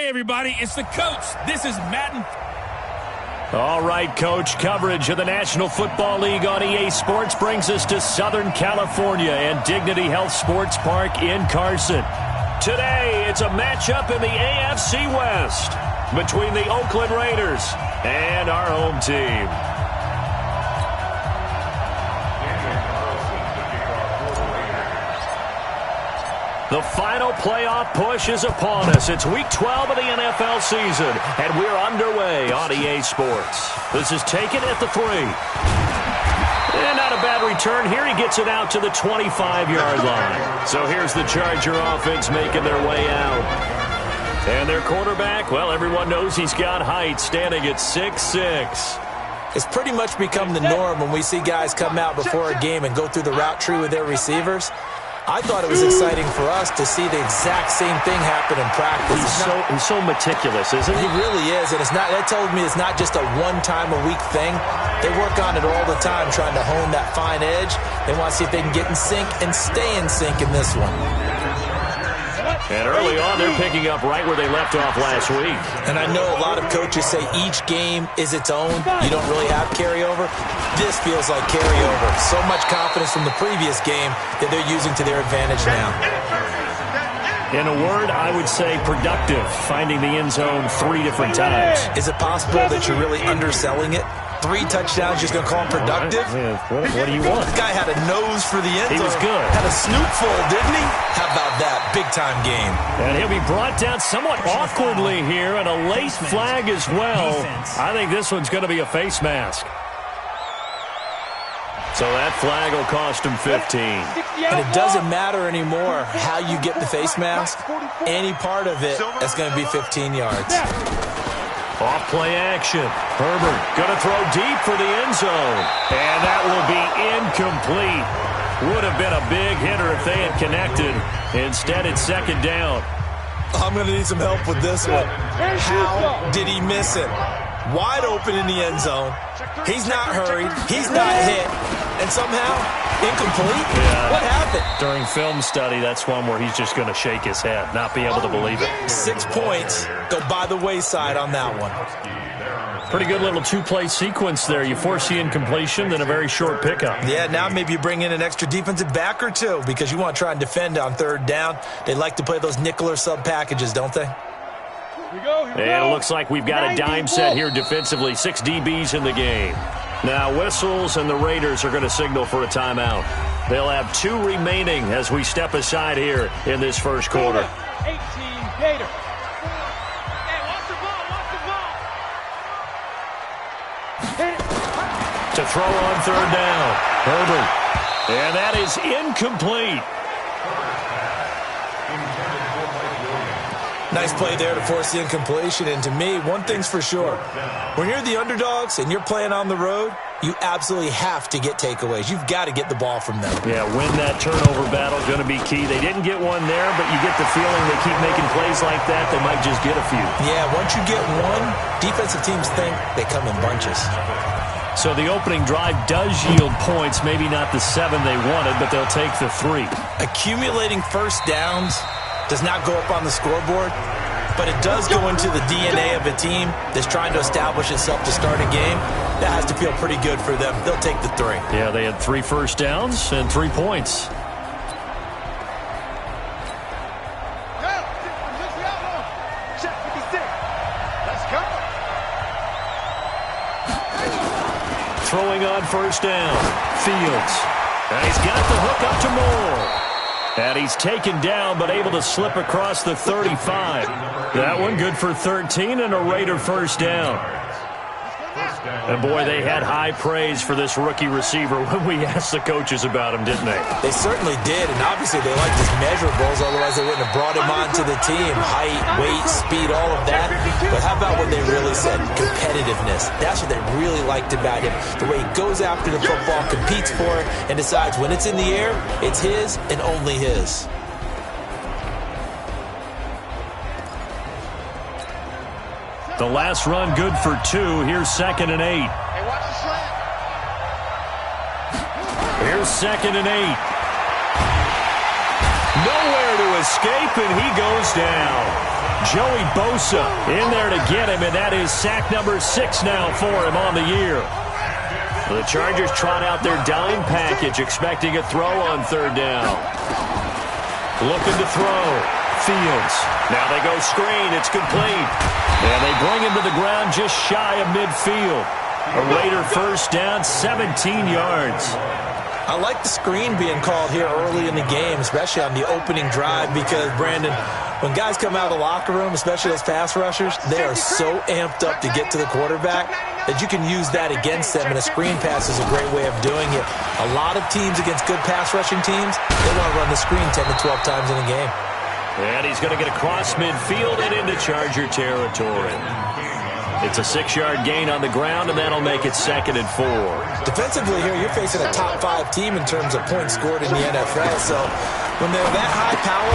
Hey, everybody, it's the coach. This is Madden. All right, Coach, coverage of the National Football League on EA Sports brings us to Southern California and Dignity Health Sports Park in Carson. Today, it's a matchup in the AFC West between the Oakland Raiders and our home team. The final playoff push is upon us. It's Week 12 of the NFL season, and we're underway on EA Sports. This is taken at the 3. And not a bad return here. He gets it out to the 25-yard line. So here's the Charger offense making their way out. And their quarterback, well, everyone knows he's got height, standing at 6'6". It's pretty much become the norm when we see guys come out before a game and go through the route tree with their receivers. I thought it was exciting for us to see the exact same thing happen in practice. He's so meticulous, isn't he? He really is, and that tells me it's not just a one-time-a-week thing. They work on it all the time, trying to hone that fine edge. They want to see if they can get in sync and stay in sync in this one. And early on, they're picking up right where they left off last week. And I know a lot of coaches say each game is its own. You don't really have carryover. This feels like carryover. So much confidence from the previous game that they're using to their advantage now. In a word, I would say productive, finding the end zone 3 different times. Is it possible that you're really underselling it? 3 touchdowns, just going to call him productive? What do you want? This guy had a nose for the end zone. He was good. Had a snootful, didn't he? How about that? Big-time game. And he'll be brought down somewhat awkwardly here, and a late flag as well. I think this one's going to be a face mask. So that flag will cost him 15. And it doesn't matter anymore how you get the face mask. Any part of it is going to be 15 yards. Off play action. Herbert going to throw deep for the end zone. And that will be incomplete. Would have been a big hitter if they had connected. Instead, it's second down. I'm going to need some help with this one. How did he miss it? Wide open in the end zone. He's not hurried. He's not hit. And somehow, incomplete? Yeah. What happened? During film study, that's one where he's just going to shake his head, not be able to believe it. 6 points go by the wayside on that one. Pretty good little 2-play sequence there. You force the incompletion, then a very short pickup. Yeah, now maybe you bring in an extra defensive back or two because you want to try and defend on 3rd down. They like to play those nickel or sub packages, don't they? And it looks like we've got a dime set here defensively. 6 DBs in the game. Now whistles, and the Raiders are going to signal for a timeout. They'll have 2 remaining as we step aside here in this first quarter. 18 Gator. To throw on 3rd down. Herbert. And that is incomplete. Nice play there to force the incompletion. And to me, one thing's for sure. When you're the underdogs and you're playing on the road, you absolutely have to get takeaways. You've got to get the ball from them. Yeah, win that turnover battle, going to be key. They didn't get one there, but you get the feeling they keep making plays like that, they might just get a few. Yeah, once you get one, defensive teams think they come in bunches. So the opening drive does yield points, maybe not the 7 they wanted, but they'll take the 3. Accumulating first downs does not go up on the scoreboard, but it does go into the DNA of a team that's trying to establish itself to start a game. That has to feel pretty good for them. They'll take the 3. Yeah, they had 3 first downs and 3 points. Throwing on first down. Fields. And he's got the hook up to Moore. And he's taken down, but able to slip across the 35. That one good for 13 and a Raider first down. And, boy, they had high praise for this rookie receiver when we asked the coaches about him, didn't they? They certainly did, and obviously they liked his measurables, otherwise they wouldn't have brought him onto the team. Height, weight, speed, all of that. But how about what they really said? Competitiveness. That's what they really liked about him. The way he goes after the football, competes for it, and decides when it's in the air, it's his and only his. The last run good for 2. Here's 2nd and 8. Hey, watch the slant. Here's 2nd and 8. Nowhere to escape, and he goes down. Joey Bosa in there to get him, and that is sack number 6 now for him on the year. The Chargers trot out their dime package, expecting a throw on 3rd down. Looking to throw. Fields. Now they go screen. It's complete. And they bring him to the ground just shy of midfield. A Raider first down, 17 yards. I like the screen being called here early in the game, especially on the opening drive, because, Brandon, when guys come out of the locker room, especially those pass rushers, they are so amped up to get to the quarterback that you can use that against them, and a screen pass is a great way of doing it. A lot of teams against good pass rushing teams, they want to run the screen 10 to 12 times in a game. And he's going to get across midfield and into Charger territory. It's a 6-yard gain on the ground, and that'll make it 2nd and 4. Defensively here, you're facing a top 5 team in terms of points scored in the NFL, so when they're that high power,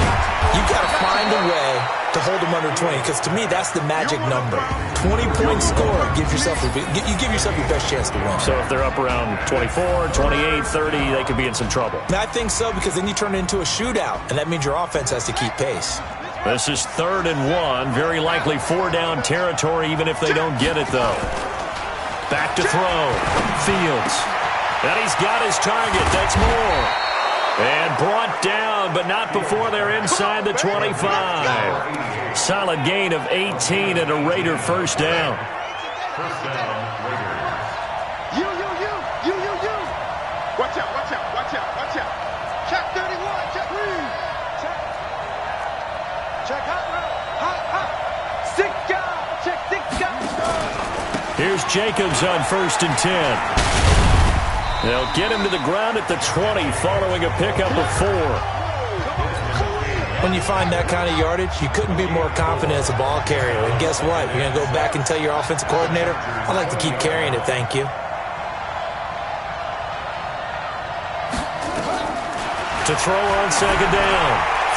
you've got to find a way to hold them under 20, because to me, that's the magic number. 20-point score, you give yourself your best chance to win. So if they're up around 24, 28, 30, they could be in some trouble. I think so, because then you turn it into a shootout, and that means your offense has to keep pace. This is 3rd and 1. Very likely 4-down territory, even if they don't get it, though. Back to throw. Fields. And he's got his target. That's Moore. And brought down, but not before they're inside the 25. Solid gain of 18 and a Raider first down. First down, Raider. You. Watch out. Check 31, check. Check hot. 6 guys. Check 6 guys. Here's Jacobs on 1st and 10. They'll get him to the ground at the 20 following a pickup of 4. When you find that kind of yardage, you couldn't be more confident as a ball carrier. And guess what? You're going to go back and tell your offensive coordinator, I'd like to keep carrying it, thank you. To throw on 2nd down.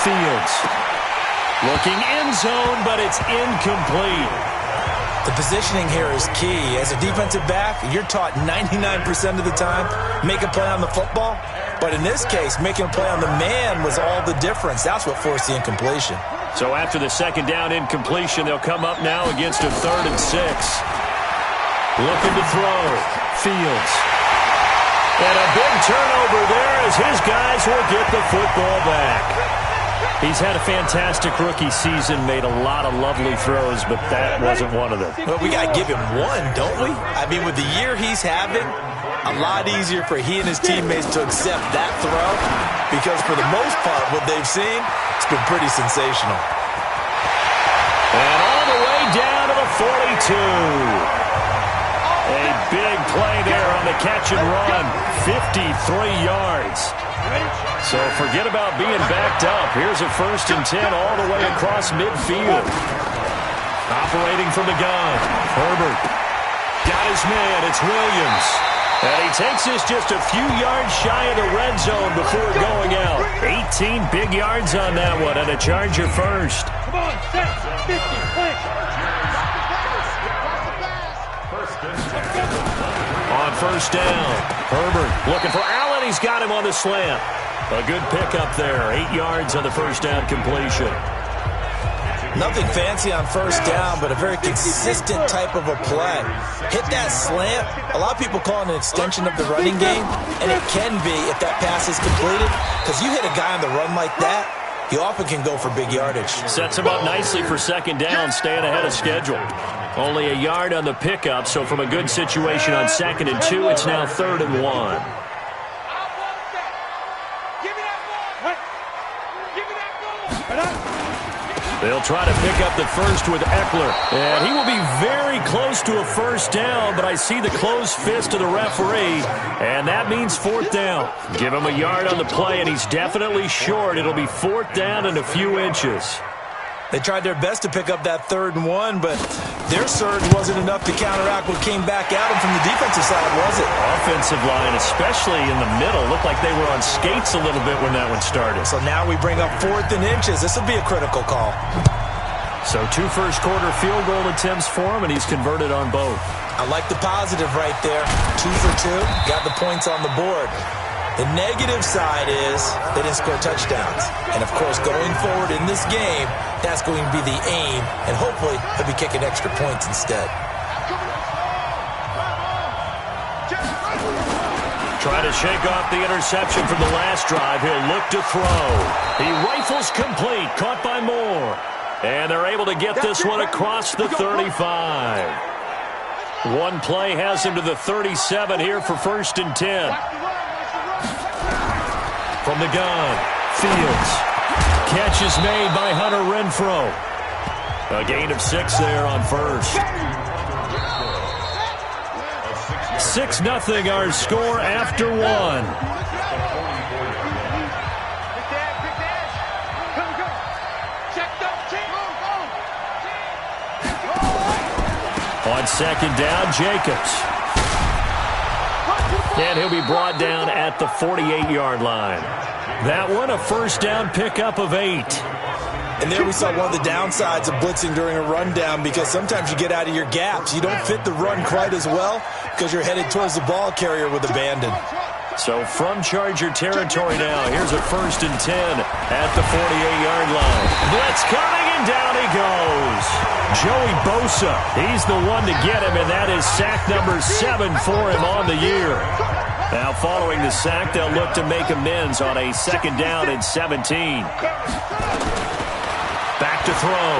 Fields. Looking end zone, but it's incomplete. The positioning here is key. As a defensive back, you're taught 99% of the time, make a play on the football. But in this case, making a play on the man was all the difference. That's what forced the incompletion. So after the 2nd down incompletion, they'll come up now against a 3rd and 6. Looking to throw. Fields. And a big turnover there as his guys will get the football back. He's had a fantastic rookie season, made a lot of lovely throws, but that wasn't one of them. Well, we got to give him one, don't we? I mean, with the year he's having, a lot easier for he and his teammates to accept that throw, because for the most part, what they've seen, it's been pretty sensational. And all the way down to the 42. A big play there on the catch and run, 53 yards. So forget about being backed up. Here's a 1st and 10 all the way across midfield. Operating from the gun. Herbert. Got his man. It's Williams. And he takes this just a few yards shy of the red zone before going out. 18 big yards on that one, and a Charger first. Come on, set, 50, push. On 1st down, Herbert looking for Allen. He's got him on the slant. A good pickup there. 8 yards on the 1st down completion. Nothing fancy on 1st down, but a very consistent type of a play. Hit that slant. A lot of people call it an extension of the running game, and it can be if that pass is completed, because you hit a guy on the run like that, he often can go for big yardage. Sets him up nicely for 2nd down, staying ahead of schedule. Only a yard on the pickup, so from a good situation on 2nd and 2, it's now 3rd and 1. They'll try to pick up the first with Eckler. And he will be very close to a 1st down, but I see the closed fist of the referee, and that means 4th down. Give him a yard on the play, and he's definitely short. It'll be 4th down and a few inches. They tried their best to pick up that 3rd and 1, but their surge wasn't enough to counteract what came back at them from the defensive side, was it? Offensive line, especially in the middle, looked like they were on skates a little bit when that one started. So now we bring up 4th and inches. This will be a critical call. So 2 first-quarter field goal attempts for him, and he's converted on both. I like the positive right there. 2 for 2, got the points on the board. The negative side is they didn't score touchdowns. And, of course, going forward in this game, that's going to be the aim, and hopefully he'll be kicking extra points instead. Trying to shake off the interception from the last drive. He'll look to throw. He rifles complete, caught by Moore. And they're able to get this one across the 35. One play has him to the 37 here for 1st and 10. From the gun, Fields. Catch is made by Hunter Renfrow. A gain of 6 there on first. 6-0 our score after 1. On 2nd down, Jacobs. And he'll be brought down at the 48-yard line. That one, a 1st down pickup of 8. And there we saw one of the downsides of blitzing during a rundown, because sometimes you get out of your gaps. You don't fit the run quite as well because you're headed towards the ball carrier with abandon. So from Charger territory now, here's a 1st and 10 at the 48-yard line. Blitz coming, and down he goes. Joey Bosa, he's the one to get him, and that is sack number 7 for him on the year. Now following the sack, they'll look to make amends on a 2nd down and 17. Back to throw.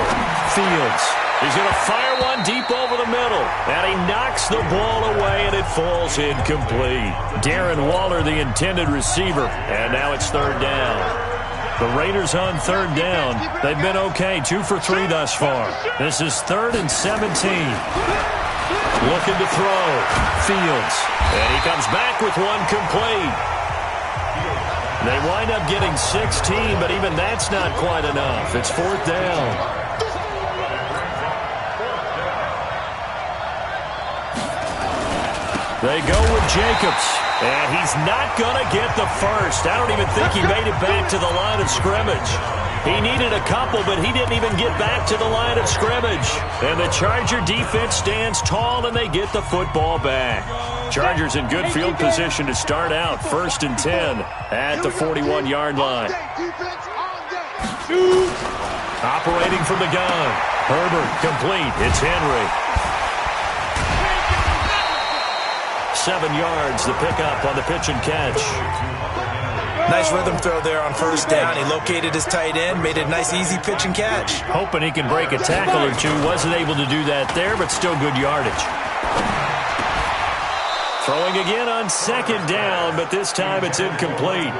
Fields. He's going to fire one deep over the middle. And he knocks the ball away, and it falls incomplete. Darren Waller, the intended receiver. And now it's 3rd down. The Raiders on 3rd down. They've been okay, 2 for 3 thus far. This is 3rd and 17. Looking to throw. Fields. And he comes back with one complete. They wind up getting 16, but even that's not quite enough. It's 4th down. They go with Jacobs, and he's not going to get the first. I don't even think he made it back to the line of scrimmage. He needed a couple, but he didn't even get back to the line of scrimmage. And the Charger defense stands tall, and they get the football back. Chargers in good field position to start out. 1st and 10 at the 41-yard line. Operating from the gun. Herbert complete. It's Henry. 7 yards, the pickup on the pitch and catch. Nice rhythm throw there on 1st down. He located his tight end, made a nice easy pitch and catch. Hoping he can break a tackle or two. Wasn't able to do that there, but still good yardage. Throwing again on 2nd down, but this time it's incomplete.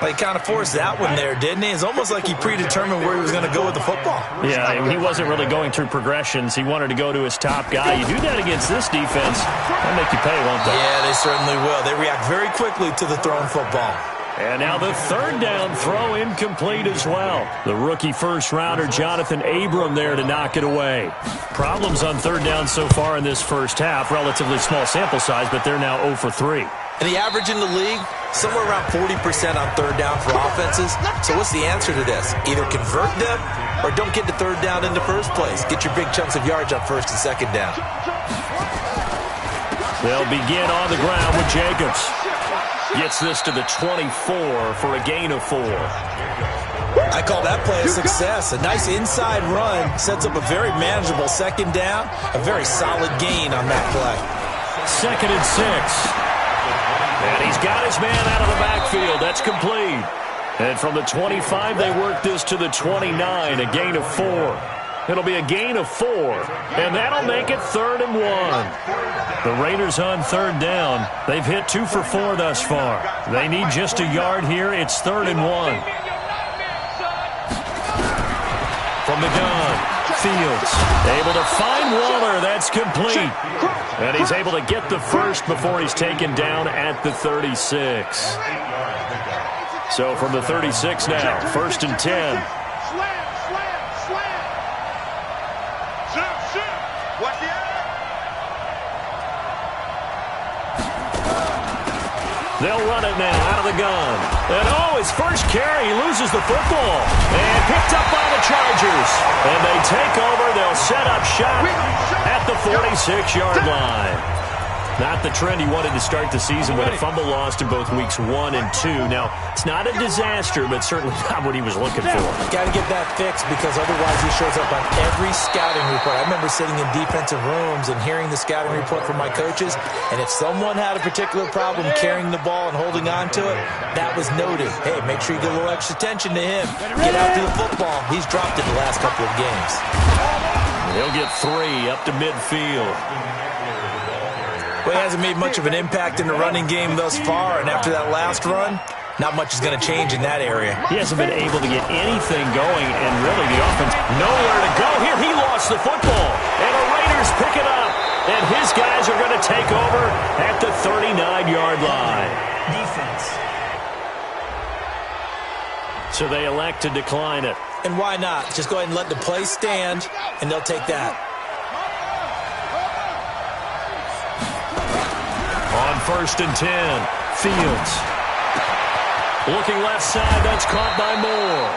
Well, he kind of forced that one there, didn't he? It's almost like he predetermined where he was going to go with the football. Yeah, he wasn't really going through progressions. He wanted to go to his top guy. You do that against this defense, they'll make you pay, won't they? Yeah, they certainly will. They react very quickly to the thrown football. And now the 3rd down throw incomplete as well. The rookie 1st-rounder Jonathan Abram there to knock it away. Problems on 3rd down so far in this 1st half. Relatively small sample size, but they're now 0 for 3. And the average in the league, somewhere around 40% on 3rd down for offenses. So what's the answer to this? Either convert them or don't get to 3rd down in the first place. Get your big chunks of yards on 1st and 2nd down. They'll begin on the ground with Jacobs. Gets this to the 24 for a gain of 4. I call that play a success. A nice inside run sets up a very manageable 2nd down. A very solid gain on that play. 2nd and 6. And he's got his man out of the backfield. That's complete. And from the 25, they work this to the 29, a gain of 4. It'll be a gain of 4, and that'll make it 3rd and 1. The Raiders on 3rd down. They've hit 2 for 4 thus far. They need just a yard here. It's 3rd and 1. From the gun, Fields able to find Waller. That's complete. And he's able to get the first before he's taken down at the 36. So from the 36 now, 1st and 10. They'll run it now out of the gun. And his first carry, he loses the football. And picked up by the Chargers. And they take over. They'll set up shop at the 46-yard line. Not the trend he wanted to start the season with a fumble lost in both weeks 1 and 2. Now, it's not a disaster, but certainly not what he was looking for. Got to get that fixed because otherwise he shows up on every scouting report. I remember sitting in defensive rooms and hearing the scouting report from my coaches, and if someone had a particular problem carrying the ball and holding on to it, that was noted. Hey, make sure you get a little extra attention to him. Get out to the football. He's dropped it the last couple of games. He'll get 3 up to midfield. Well, he hasn't made much of an impact in the running game thus far, and after that last run, not much is going to change in that area. He hasn't been able to get anything going, and really the offense nowhere to go. Here he lost the football, and the Raiders pick it up, and his guys are going to take over at the 39-yard line. Defense. So they elect to decline it. And why not? Just go ahead and let the play stand, and they'll take that. On 1st and 10, Fields. Looking left side, that's caught by Moore.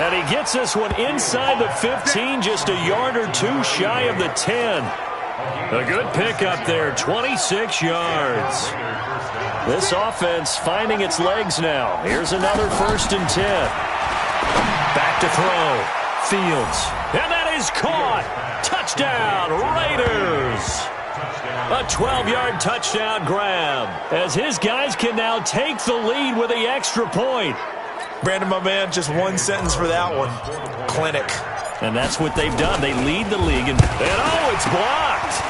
And he gets this one inside the 15, just a yard or 2 shy of the 10. A good pickup there, 26 yards. This offense finding its legs now. Here's another 1st and 10. Back to throw. Fields. And that is caught. Touchdown, Raiders. A 12-yard touchdown grab as his guys can now take the lead with the extra point. Brandon, my man, just one sentence for that one. Clinic. And that's what they've done. They lead the league. And oh, it's blocked.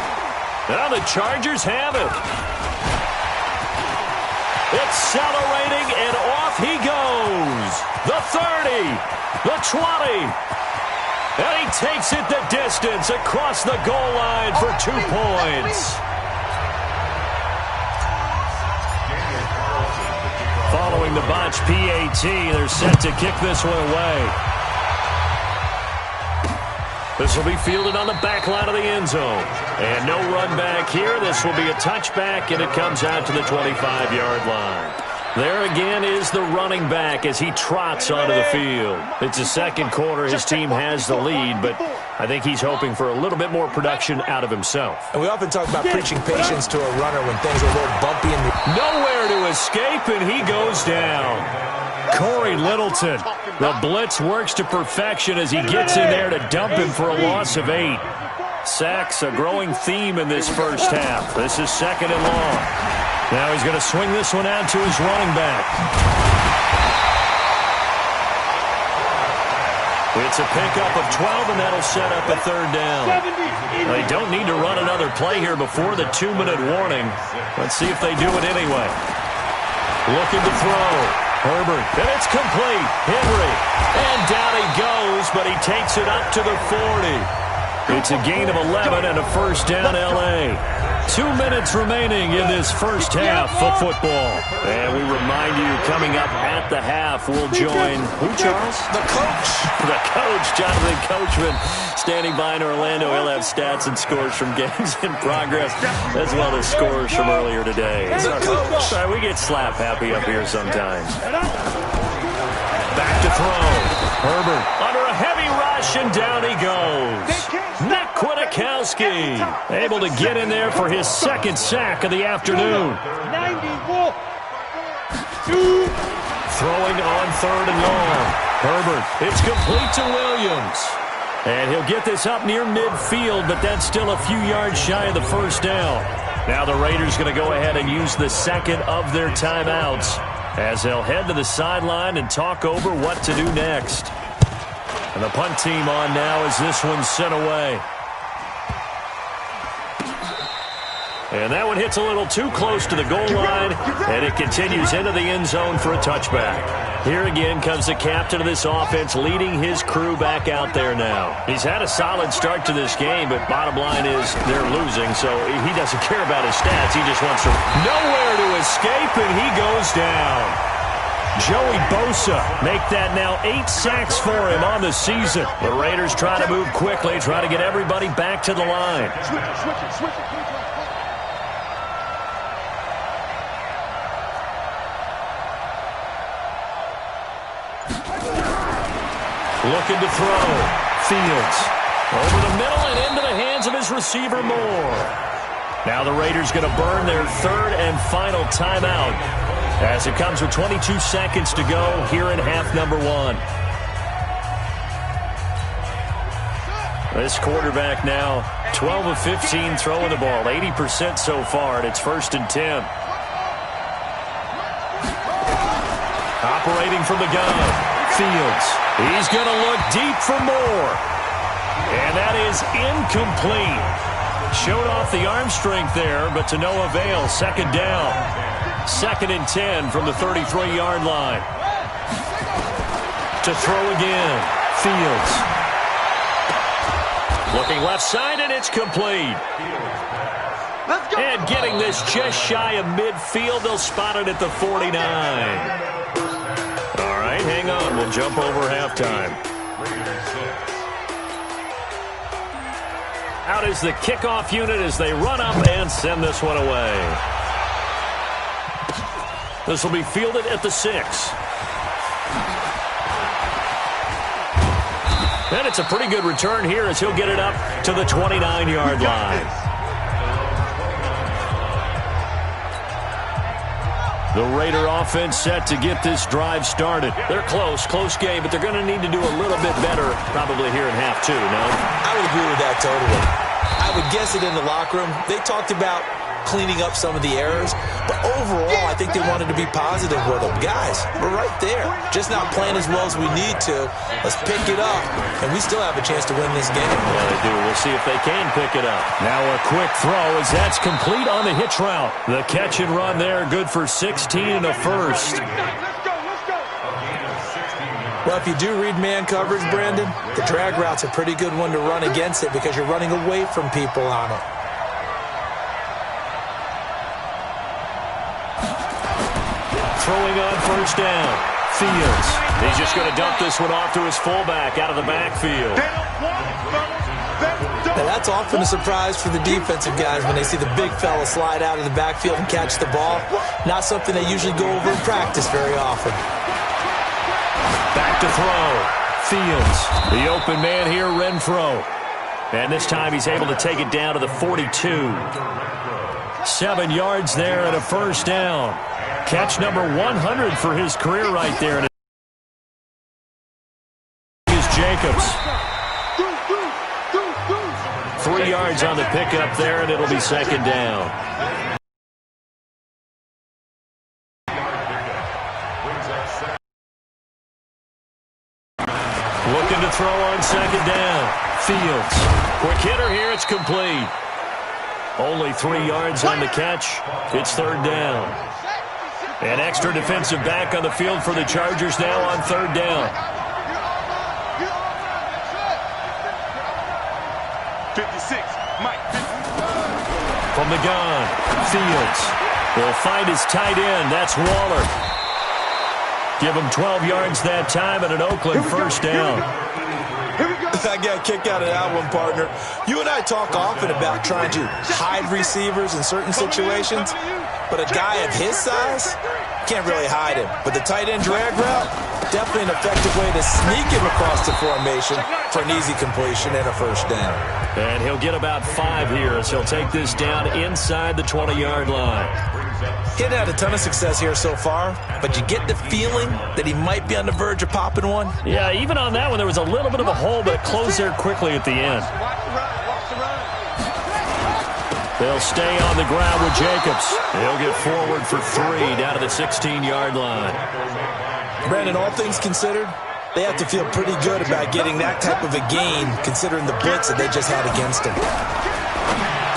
Now the Chargers have it. Accelerating, and off he goes. The 30, the 20. And he takes it the distance across the goal line for 2 points. Following the botch PAT, they're set to kick this one away. This will be fielded on the back line of the end zone. And no run back here. This will be a touchback, and it comes out to the 25-yard line. There again is the running back as he trots onto the field. It's the second quarter. His team has the lead, but I think he's hoping for a little bit more production out of himself. And we often talk about preaching patience to a runner when things are a little bumpy. Nowhere to escape, and he goes down. Corey Littleton. The blitz works to perfection as he gets in there to dump him for a loss of 8. Sacks, a growing theme in this first half. This is 2nd and long. Now he's going to swing this one out to his running back. It's a pickup of 12, and that'll set up a 3rd down. They don't need to run another play here before the 2-minute warning. Let's see if they do it anyway. Looking to throw. Herbert, and it's complete. Henry, and down he goes, but he takes it up to the 40. It's a gain of 11 and a 1st down, L.A. 2 minutes remaining in this first half of football. And we remind you, coming up at the half, we'll join, who, Charles? The coach. The coach, Jonathan Coachman, standing by in Orlando. He'll have stats and scores from games in progress, as well as scores from earlier today. Sorry, we get slap happy up here sometimes. Back to throw. Herbert under a heavy rush, and down he goes. Nick Kwiatkowski able to get in there for his 2nd sack of the afternoon. Throwing on 3rd and long. Herbert, it's complete to Williams. And he'll get this up near midfield, but that's still a few yards shy of the 1st down. Now the Raiders going to go ahead and use the 2nd of their timeouts as they'll head to the sideline and talk over what to do next. And the punt team on now as this one's sent away. And that one hits a little too close to the goal line, and it continues into the end zone for a touchback. Here again comes the captain of this offense, leading his crew back out there now. He's had a solid start to this game, but bottom line is they're losing, so he doesn't care about his stats. He just wants to nowhere to escape, and he goes down. Joey Bosa make that now 8 sacks for him on the season. The Raiders try to move quickly, try to get everybody back to the line. Looking to throw. Fields over the middle and into the hands of his receiver Moore. Now the Raiders going to burn their third and final timeout as it comes with 22 seconds to go here in half number one. This quarterback now 12 of 15 throwing the ball, 80% so far, and it's 1st and 10. Operating from the gun, Fields. He's going to look deep for more. And that is incomplete. Showed off the arm strength there, but to no avail. 2nd down. 2nd and 10 from the 33-yard line. To throw again, Fields. Looking left side, and it's complete. And getting this just shy of midfield, they'll spot it at the 49. All right, hang on. We'll jump over halftime. Out is the kickoff unit as they run up and send this one away. This will be fielded at the 6. And it's a pretty good return here as he'll get it up to the 29-yard line. The Raider offense set to get this drive started. They're close game, but they're going to need to do a little bit better probably here in half 2, no? I would agree with that totally. I would guess it in the locker room. They talked about cleaning up some of the errors, but overall, I think they wanted to be positive with them. Guys, we're right there. Just not playing as well as we need to. Let's pick it up, and we still have a chance to win this game. Yeah, they do. We'll see if they can pick it up. Now a quick throw as that's complete on the hitch route. The catch and run there, good for 16 and a first. Well, if you do read man coverage, Brandon, the drag route's a pretty good one to run against it because you're running away from people on it. Throwing on 1st down. Fields. He's just going to dump this one off to his fullback out of the backfield. Now, that's often a surprise for the defensive guys when they see the big fella slide out of the backfield and catch the ball. Not something they usually go over in practice very often. Back to throw. Fields. The open man here, Renfro. And this time he's able to take it down to the 42. 7 yards there and a 1st down. Catch number 100 for his career right there. And is Jacobs. 3 yards on the pickup there, and it'll be 2nd down. Looking to throw on 2nd down. Fields. Quick hitter here. It's complete. Only 3 yards on the catch. It's 3rd down. An extra defensive back on the field for the Chargers now on 3rd down. 56, Mike. From the gun, Fields will find his tight end. That's Waller. Give him 12 yards that time and an Oakland 1st down. I got kicked out of that one, partner. You and I talk often about trying to hide receivers in certain situations, but a guy of his size can't really hide him. But the tight end drag route, definitely an effective way to sneak him across the formation for an easy completion and a 1st down. And he'll get about 5 here as he'll take this down inside the 20-yard line. He hadn't had a ton of success here so far, but you get the feeling that he might be on the verge of popping one. Yeah, even on that one, there was a little bit of a hole, but it closed there quickly at the end. They'll stay on the ground with Jacobs. He'll get forward for 3 down to the 16-yard line. Brandon, all things considered, they have to feel pretty good about getting that type of a gain, considering the blitz that they just had against him.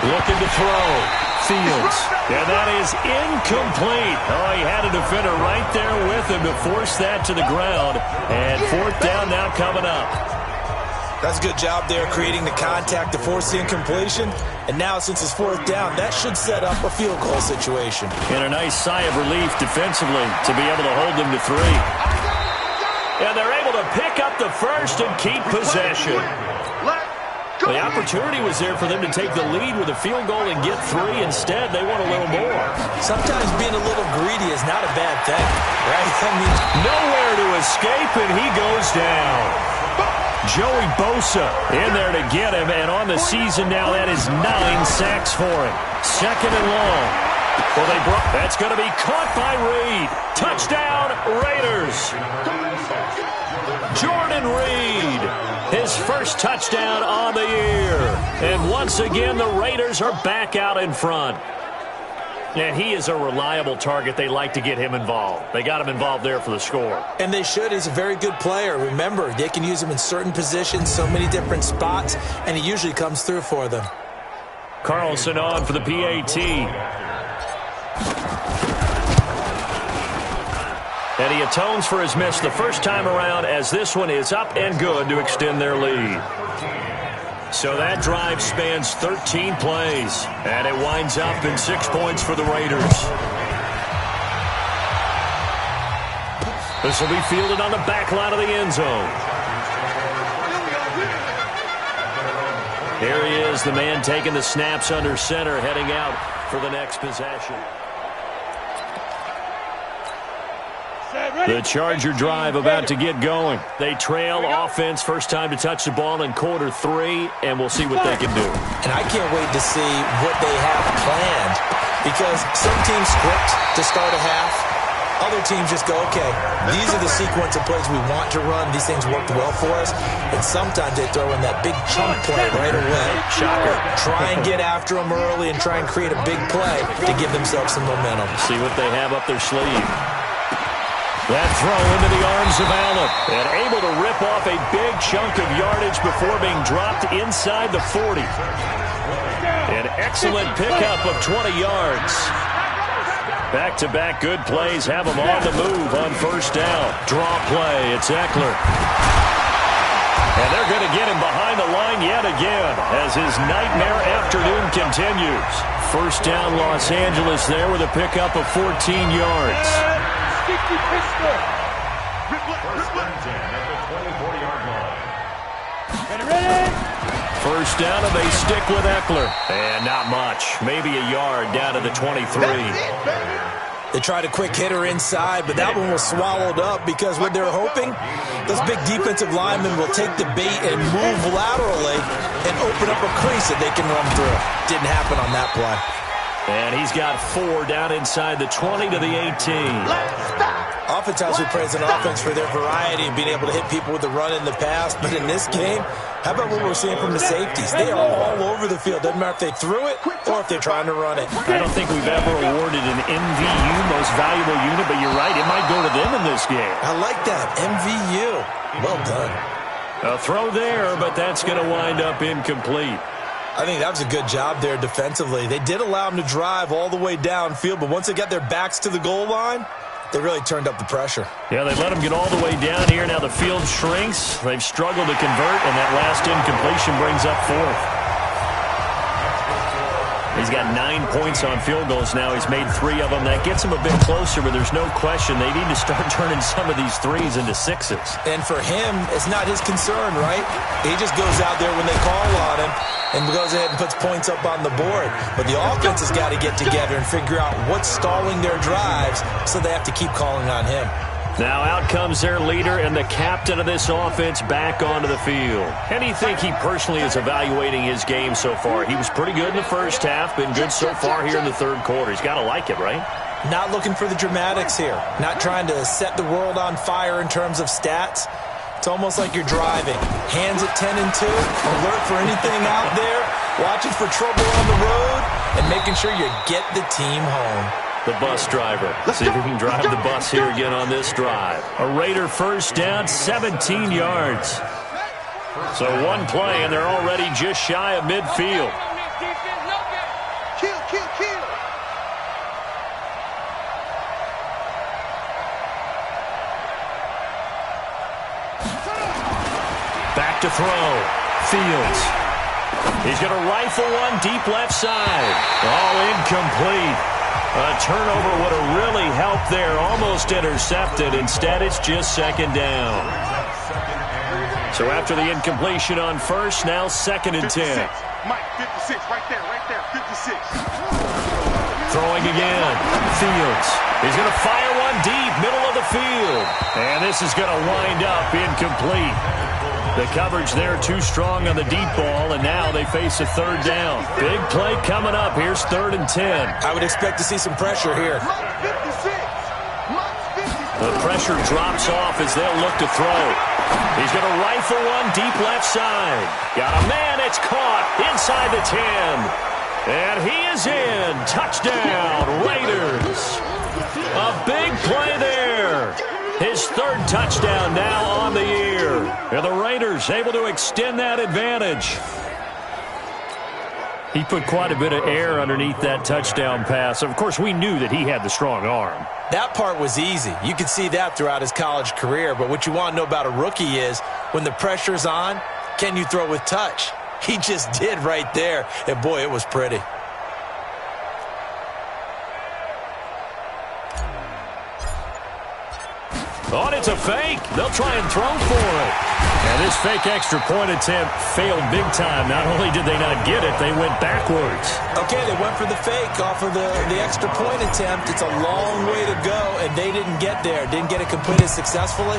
Looking to throw. Fields. And that is incomplete. Oh, he had a defender right there with him to force that to the ground. And 4th down now coming up. That's a good job there, creating the contact to force the incompletion. And now, since it's 4th down, that should set up a field goal situation. And a nice sigh of relief defensively to be able to hold them to 3. And they're able to pick up the 1st and keep possession. The opportunity was there for them to take the lead with a field goal and get 3. Instead, they want a little more. Sometimes being a little greedy is not a bad thing, right? I mean, nowhere to escape, and he goes down. Joey Bosa in there to get him, and on the season now, that is 9 sacks for him. Second and long. Well, that's going to be caught by Reed. Touchdown, Raiders. Jordan Reed, his first touchdown on the year. And once again, the Raiders are back out in front. And he is a reliable target. They like to get him involved. They got him involved there for the score. And they should. He's a very good player. Remember, they can use him in certain positions, so many different spots, and he usually comes through for them. Carlson on for the PAT. And he atones for his miss the first time around, as this one is up and good to extend their lead. So that drive spans 13 plays, and it winds up in 6 points for the Raiders. This will be fielded on the back line of the end zone. Here he is, the man taking the snaps under center, heading out for the next possession. The Charger drive about to get going. They trail offense, first time to touch the ball in quarter 3, and we'll see what they can do. And I can't wait to see what they have planned, because some teams script to start a half. Other teams just go, okay, these are the sequence of plays we want to run. These things worked well for us. And sometimes they throw in that big chunk play right away. Shocker. Try and get after them early and try and create a big play to give themselves some momentum. See what they have up their sleeve. That throw into the arms of Allen, and able to rip off a big chunk of yardage before being dropped inside the 40. An excellent pickup of 20 yards. Back-to-back good plays have him on the move on first down. Draw play, it's Eckler. And they're going to get him behind the line yet again as his nightmare afternoon continues. First down, Los Angeles there with a pickup of 14 yards. First down, and they stick with Eckler. And not much. Maybe a yard down to the 23. They tried a quick hitter inside, but that one was swallowed up because what they're hoping, those big defensive linemen will take the bait and move laterally and open up a crease that they can run through. Didn't happen on that play. And he's got 4 down inside the 20 to the 18. Oftentimes we praise an offense for their variety and being able to hit people with the run in the pass. But in this game, how about what we're seeing from the safeties? They are all over the field. Doesn't matter if they threw it or if they're trying to run it. I don't think we've ever awarded an MVU, most valuable unit, but you're right, it might go to them in this game. I like that. MVU. Well done. A throw there, but that's going to wind up incomplete. I think that was a good job there defensively. They did allow them to drive all the way downfield, but once they got their backs to the goal line, they really turned up the pressure. Yeah, they let them get all the way down here. Now the field shrinks. They've struggled to convert, and that last incompletion brings up 4th. He's got 9 points on field goals now. He's made 3 of them. That gets him a bit closer, but there's no question they need to start turning some of these 3s into 6s. And for him, it's not his concern, right? He just goes out there when they call on him and goes ahead and puts points up on the board. But the offense has got to get together and figure out what's stalling their drives, so they have to keep calling on him. Now out comes their leader and the captain of this offense back onto the field. And you think he personally is evaluating his game so far? He was pretty good in the first half, been good so far here in the third quarter. He's got to like it, right? Not looking for the dramatics here. Not trying to set the world on fire in terms of stats. It's almost like you're driving. Hands at 10 and 2, alert for anything out there, watching for trouble on the road, and making sure you get the team home. The bus driver. See if he can drive the bus here again on this drive. A Raider first down, 17 yards. So one play, and they're already just shy of midfield. Kill. Back to throw. Fields. He's going to rifle one deep left side. All incomplete. A turnover would have really helped there. Almost intercepted. Instead, it's just second down. So after the incompletion on first, now second and 10. Mike, 56, right there, 56. Throwing again. Fields. He's going to fire one deep, middle of the field. And this is going to wind up incomplete. The coverage there too strong on the deep ball, and now they face a third down. Big play coming up. Here's 3rd and 10. I would expect to see some pressure here. The pressure drops off as they'll look to throw. He's going to rifle one deep left side. Got a man. It's caught inside the 10. And he is in. Touchdown, Raiders. A big play there. His 3rd touchdown now on the year. And the Raiders able to extend that advantage. He put quite a bit of air underneath that touchdown pass. Of course, we knew that he had the strong arm. That part was easy. You could see that throughout his college career. But what you want to know about a rookie is when the pressure's on, can you throw with touch? He just did right there. And, boy, it was pretty. Oh, and it's a fake. They'll try and throw for it. And this fake extra point attempt failed big time. Not only did they not get it, they went backwards. Okay, they went for the fake off of the extra point attempt. It's a long way to go, and they didn't get there. Didn't get it completed successfully.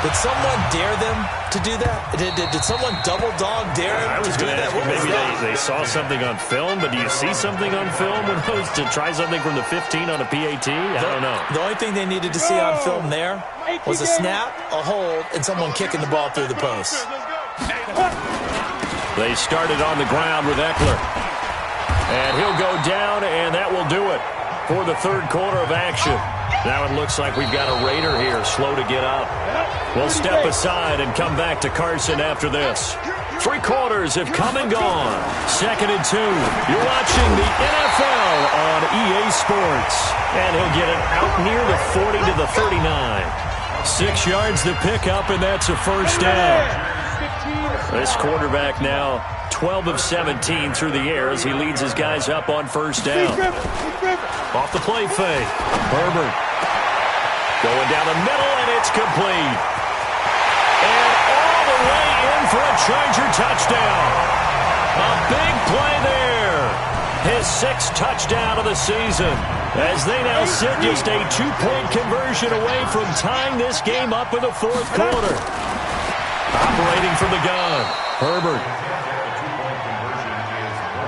Did someone dare them to do that? Did someone double dog dare them to do that? Maybe they saw something on film, but do you see something on film when those to try something from the 15 on a PAT? I don't know. The only thing they needed to see on film there was a snap, a hold, and someone kicking the ball through the post. They started on the ground with Eckler. And he'll go down, and that will do it for the 3rd quarter of action. Now it looks like we've got a Raider here, slow to get up. We'll step aside and come back to Carson after this. 3 quarters have come and gone. 2nd and 2. You're watching the NFL on EA Sports. And he'll get it out near the 40 to the 39. 6 yards to pick up, and that's a first down. This quarterback now 12 of 17 through the air as he leads his guys up on first down. Off the play fake. Herbert going down the middle, and it's complete. And all the way in for a Charger touchdown. A big play there. His 6th touchdown of the season as they now sit just a 2-point conversion away from tying this game up in the 4th quarter. Operating from the gun, Herbert.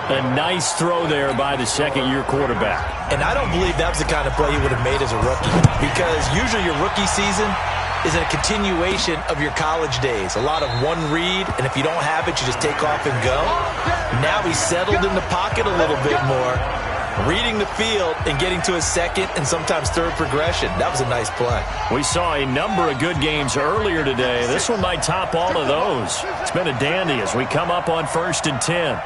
A nice throw there by the 2nd-year quarterback. And I don't believe that was the kind of play he would have made as a rookie, because usually your rookie season is a continuation of your college days. A lot of one read, and if you don't have it, you just take off and go. Now he's settled in the pocket a little bit more, reading the field and getting to his 2nd and sometimes 3rd progression. That was a nice play. We saw a number of good games earlier today. This one might top all of those. It's been a dandy as we come up on 1st and 10.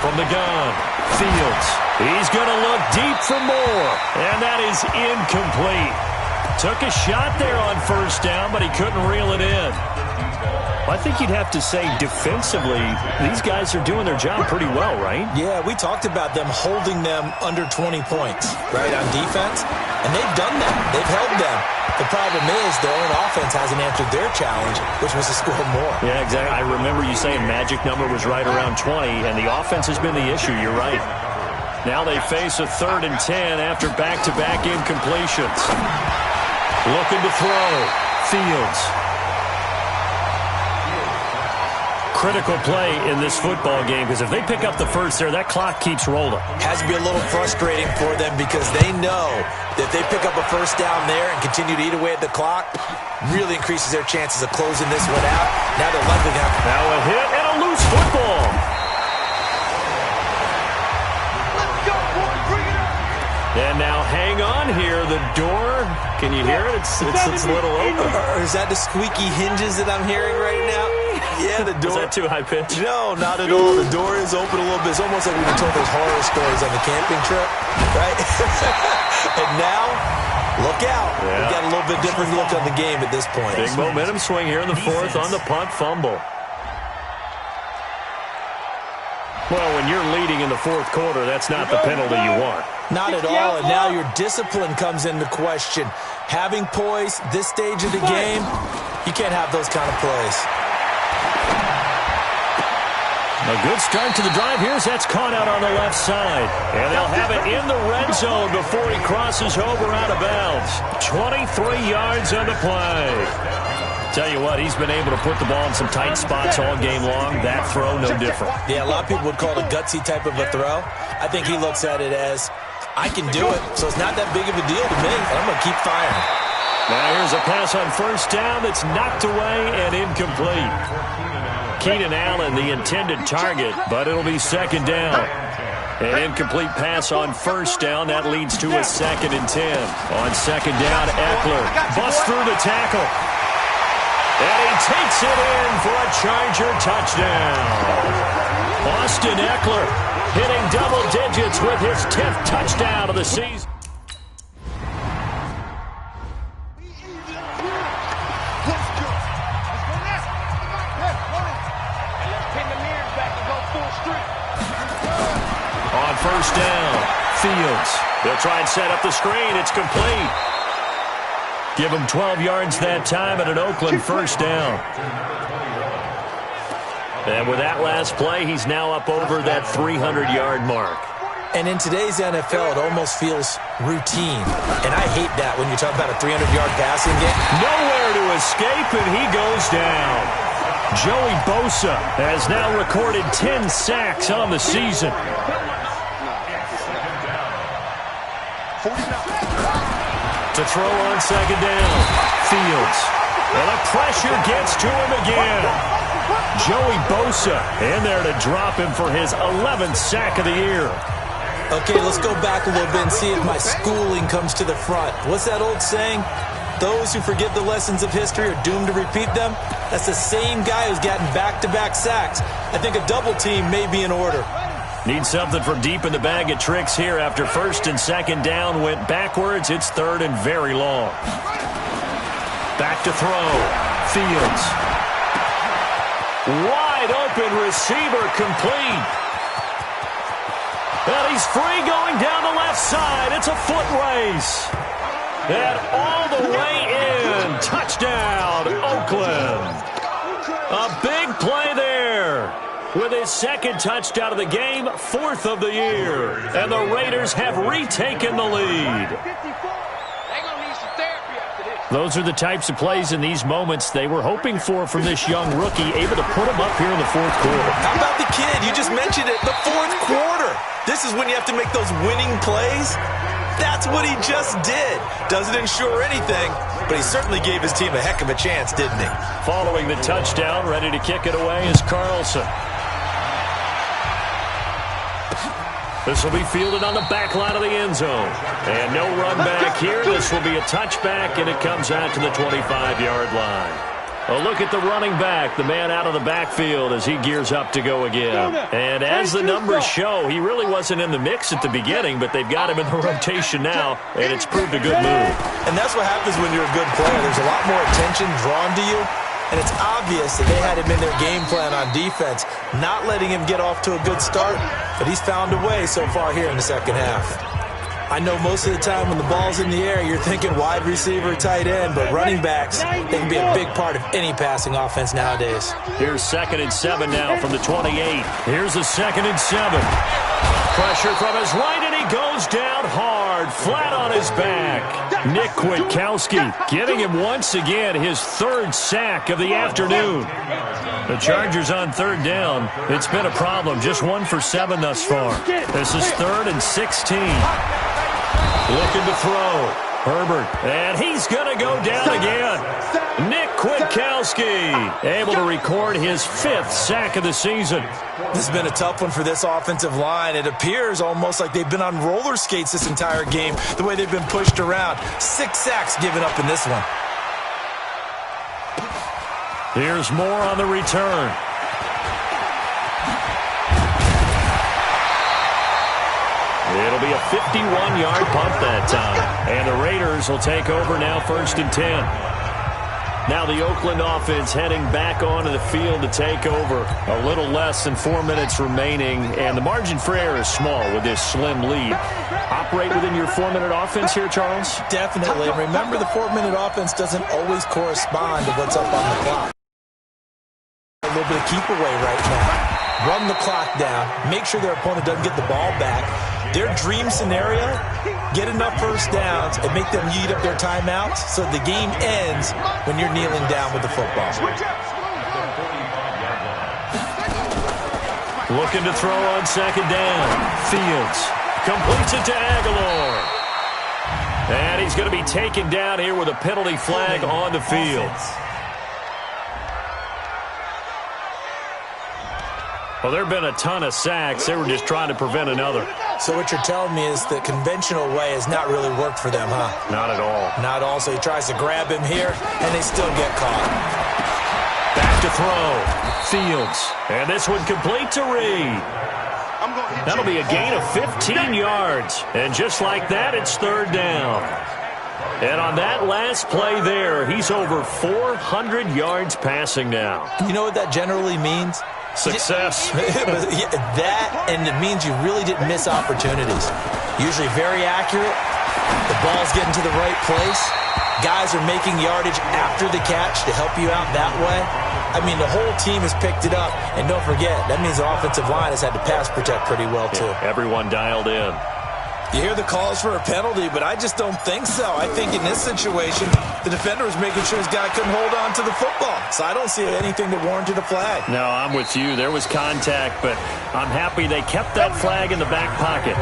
From the gun, Fields. He's going to look deep for more, and that is incomplete. Took a shot there on first down, but he couldn't reel it in. I think you'd have to say defensively, these guys are doing their job pretty well, right? Yeah, we talked about them holding them under 20 points, right, on defense, and they've done that. They've held them. The problem is their own offense hasn't answered their challenge, which was to score more. Yeah, exactly. I remember you saying magic number was right around 20, and the offense has been the issue. You're right. Now they face a 3rd and 10 after back-to-back incompletions. Looking to throw. Fields. Critical play in this football game, because if they pick up the first there, that clock keeps rolling. Has to be a little frustrating for them because they know that if they pick up a first down there and continue to eat away at the clock, really increases their chances of closing this one out. Now they're likely to have... Now a hit and a loose football. Let's go, boys. Bring it up. And now hang on here. The door, can you hear it? It's a little open. Or is that the squeaky hinges that I'm hearing right now? Yeah, the door. Is that too high pitch? No, not at all. The door is open a little bit. It's almost like we were told those horror stories on the camping trip, right? And now, look out. Yeah. We've got a little bit different look on the game at this point. Big momentum swing here in the 4th on the punt fumble. Well, when you're leading in the 4th quarter, that's not the penalty you want. Not at all, and now your discipline comes into question. Having poise this stage of the game, you can't have those kind of plays. A good start to the drive. That's caught out on the left side. And they'll have it in the red zone before he crosses over out of bounds. 23 yards on the play. Tell you what, he's been able to put the ball in some tight spots all game long. That throw, no different. Yeah, a lot of people would call it a gutsy type of a throw. I think he looks at it as, I can do it, so it's not that big of a deal to me, and I'm going to keep firing. Now here's a pass on first down that's knocked away and incomplete. Keenan Allen, the intended target, but it'll be second down. An incomplete pass on first down. That leads to a 2nd and 10. On second down, Eckler busts through the tackle. And he takes it in for a Charger touchdown. Austin Eckler hitting double digits with his 10th touchdown of the season. On first down, Fields. They'll try and set up the screen. It's complete. Give him 12 yards that time at an Oakland first down. And with that last play, he's now up over that 300-yard mark. And in today's NFL, it almost feels routine. And I hate that when you talk about a 300-yard passing game. Nowhere to escape, and he goes down. Joey Bosa has now recorded 10 sacks on the season. To throw on second down, Fields. And the pressure gets to him again. Joey Bosa in there to drop him for his 11th sack of the year. Okay, let's go back a little bit and see if my schooling comes to the front. What's that old saying? Those who forget the lessons of history are doomed to repeat them. That's the same guy who's gotten back-to-back sacks. I think a double team may be in order. Need something from deep in the bag of tricks here after first and second down went backwards. It's third and very long. Back to throw. Fields. Wide open receiver complete. And he's free going down the left side. It's a foot race. And all the way in. Touchdown, Oakland. A big play there. With his 2nd touchdown of the game, 4th of the year. And the Raiders have retaken the lead. Those are the types of plays in these moments they were hoping for from this young rookie, able to put him up here in the 4th quarter. How about the kid? You just mentioned it, the 4th quarter. This is when you have to make those winning plays. That's what he just did. Doesn't ensure anything, but he certainly gave his team a heck of a chance, didn't he? Following the touchdown, ready to kick it away is Carlson. This will be fielded on the back line of the end zone. And no run back here. This will be a touchback, and it comes out to the 25-yard line. A look at the running back, the man out of the backfield as he gears up to go again. And as the numbers show, he really wasn't in the mix at the beginning, but they've got him in the rotation now, and it's proved a good move. And that's what happens when you're a good player. There's a lot more attention drawn to you, and it's obvious that they had him in their game plan on defense, not letting him get off to a good start, but he's found a way so far here in the second half. I know most of the time when the ball's in the air, you're thinking wide receiver, tight end, but running backs, they can be a big part of any passing offense nowadays. Here's 2nd and 7 now from the 28. Here's a 2nd and 7. Pressure from his right, and he goes down hard, flat on his back. Nick Kwiatkowski getting him once again his 3rd sack of the afternoon. The Chargers on 3rd down. It's been a problem. Just 1 for 7 thus far. This is 3rd and 16. Looking to throw. Herbert. And he's going to go down again. Nick Kwiatkowski able to record his 5th sack of the season. This has been a tough one for this offensive line. It appears almost like they've been on roller skates this entire game, the way they've been pushed around. 6 sacks given up in this one. Here's more on the return. It'll be a 51-yard punt that time. And the Raiders will take over now 1st and 10. Now the Oakland offense heading back onto the field to take over. A little less than 4 minutes remaining, and the margin for error is small with this slim lead. Operate within your 4-minute offense here, Charles? Definitely. And remember, the 4-minute offense doesn't always correspond to what's up on the clock. A little bit of keep away right now. Run the clock down. Make sure their opponent doesn't get the ball back. Their dream scenario, get enough first downs and make them eat up their timeouts so the game ends when you're kneeling down with the football. Looking to throw on second down. Fields completes it to Aguilar. And he's going to be taken down here with a penalty flag on the field. Well, there have been a ton of sacks. They were just trying to prevent another. So what you're telling me is the conventional way has not really worked for them, huh? Not at all. Not all. So he tries to grab him here, and they still get caught. Back to throw. Fields. And this one complete to Reed. That'll be a gain of 15 yards. And just like that, it's third down. And on that last play there, he's over 400 yards passing now. You know what that generally means? Success. That, and it means you really didn't miss opportunities. Usually very accurate. The ball's getting to the right place. Guys are making yardage after the catch to help you out that way. I mean, the whole team has picked it up. And don't forget, that means the offensive line has had to pass protect pretty well, too. Yeah, everyone dialed in. You hear the calls for a penalty, but I just don't think so. I think in this situation, the defender was making sure his guy couldn't hold on to the football. So I don't see anything that warranted a flag. No, I'm with you. There was contact, but I'm happy they kept that flag in the back pocket.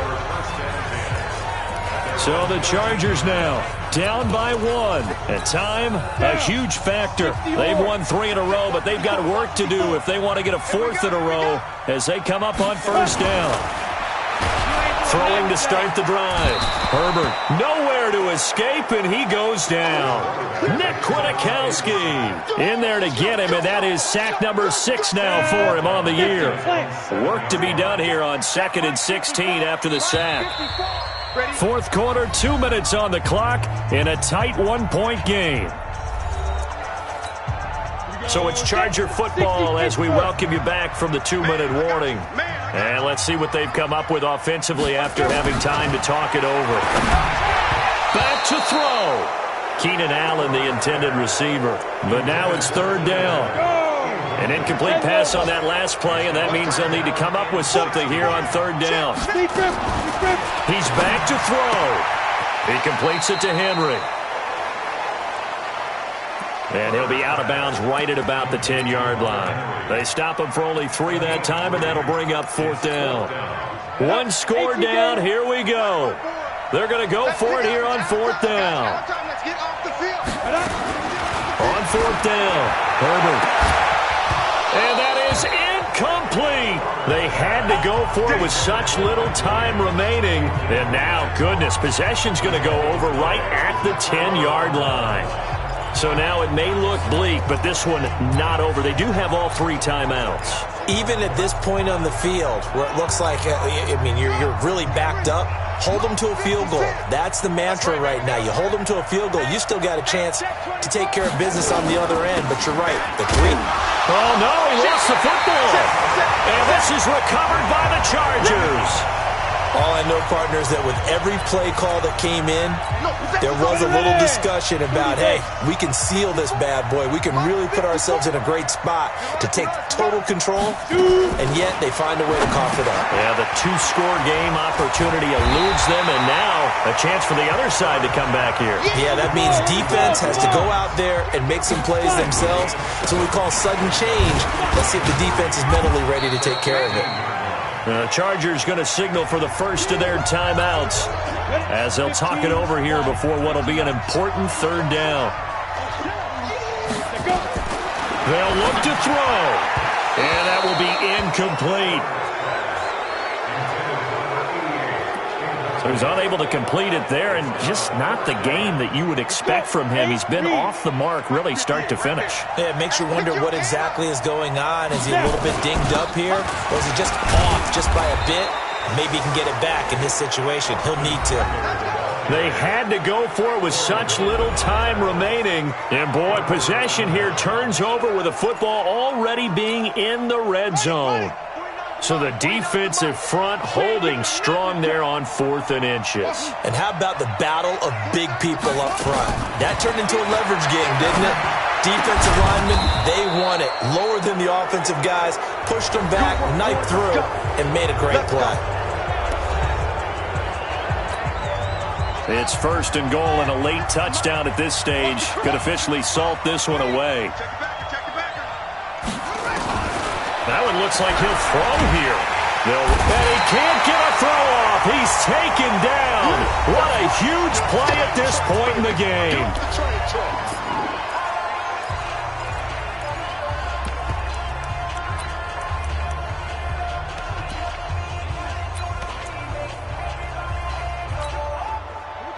So the Chargers now down by 1. And time, a huge factor. They've won 3 in a row, but they've got work to do if they want to get a 4th in a row as they come up on first down. Throwing to start the drive. Herbert nowhere to escape, and he goes down. Nick Kwiatkowski in there to get him, and that is sack number 6 now for him on the year. Work to be done here on 2nd and 16 after the sack. Fourth quarter, 2 minutes on the clock in a tight 1-point game. So it's Charger football as we welcome you back from the 2-minute warning. And let's see what they've come up with offensively after having time to talk it over. Back to throw. Keenan Allen, the intended receiver. But now it's third down. An incomplete pass on that last play, and that means they'll need to come up with something here on third down. He's back to throw. He completes it to Henry. And he'll be out of bounds right at about the 10-yard line. They stop him for only 3 that time, and that'll bring up 4th down. 1 score down. Here we go. They're going to go for it here on 4th down. On 4th down, Herbert. And that is incomplete. They had to go for it with such little time remaining. And now, goodness, possession's going to go over right at the 10-yard line. So now it may look bleak, but this one not over. They do have all 3 timeouts. Even at this point on the field, where it looks like, I mean, you're really backed up, hold them to a field goal. That's the mantra right now. You hold them to a field goal, you still got a chance to take care of business on the other end. But you're right, the 3. Oh, no, he lost the football. And this is recovered by the Chargers. All I know, partner, is that with every play call that came in, there was a little discussion about, hey, we can seal this bad boy. We can really put ourselves in a great spot to take total control, and yet they find a way to cough it up. Yeah, the 2-score game opportunity eludes them, and now a chance for the other side to come back here. Yeah, that means defense has to go out there and make some plays themselves. That's what we call sudden change. Let's see if the defense is mentally ready to take care of it. The Chargers going to signal for the first of their timeouts as they'll talk it over here before what will be an important third down. They'll look to throw, and that will be incomplete. So he's unable to complete it there, and just not the game that you would expect from him. He's been off the mark really start to finish. Yeah, it makes you wonder what exactly is going on. Is he a little bit dinged up here, or is he just off just by a bit? Maybe he can get it back in this situation. He'll need to. They had to go for it with such little time remaining. And, boy, possession here turns over with the football already being in the red zone. So the defensive front holding strong there on 4th and inches. And how about the battle of big people up front? That turned into a leverage game, didn't it? Defensive linemen, they won it. Lower than the offensive guys, pushed them back, knifed through, and made a great play. It's 1st and goal, and a late touchdown at this stage could officially salt this one away. That one looks like he'll throw here. And he can't get a throw off. He's taken down. What a huge play at this point in the game.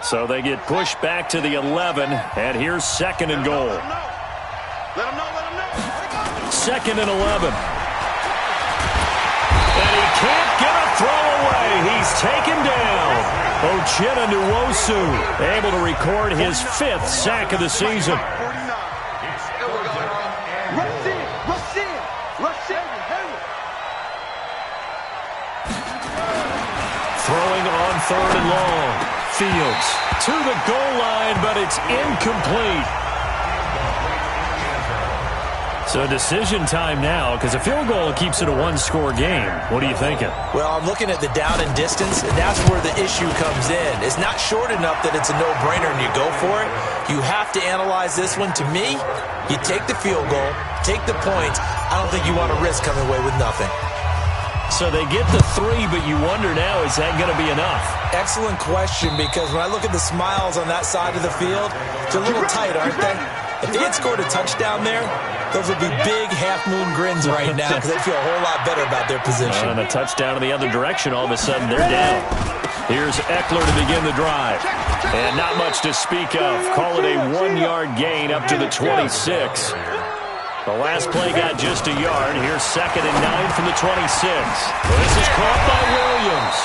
So they get pushed back to the 11, and here's 2nd and goal. Let him know. 2nd and 11. And he can't get a throw away. He's taken down. Uchenna Nwosu able to record his 5th sack of the season. Throwing on 3rd and long. Fields to the goal line, but it's incomplete. So decision time now, because a field goal keeps it a one-score game. What are you thinking? Well, I'm looking at the down and distance, and that's where the issue comes in. It's not short enough that it's a no-brainer and you go for it. You have to analyze this one. To me, you take the field goal, take the points. I don't think you want to risk coming away with nothing. So they get the 3, but you wonder now, is that going to be enough? Excellent question, because when I look at the smiles on that side of the field, they're a little tight, aren't they? If they had scored a touchdown there, those would be big half-moon grins right now, because they feel a whole lot better about their position. And a touchdown in the other direction, all of a sudden they're down. Here's Eckler to begin the drive. And not much to speak of. Call it a 1-yard gain up to the 26. The last play got just a yard. Here's 2nd and 9 from the 26. This is caught by Williams.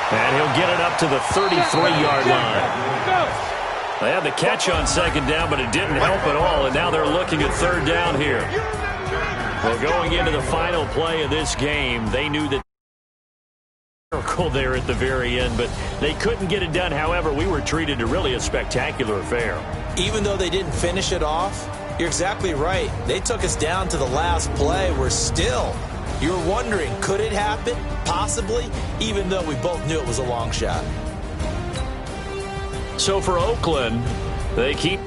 And he'll get it up to the 33-yard line. They had the catch on 2nd down, but it didn't help at all. And now they're looking at 3rd down here. Well, going into the final play of this game, they knew that miracle there at the very end, but they couldn't get it done. However, we were treated to really a spectacular affair. Even though they didn't finish it off, you're exactly right. They took us down to the last play. We're still, you're wondering, could it happen? Possibly, even though we both knew it was a long shot. So for Oakland, they keep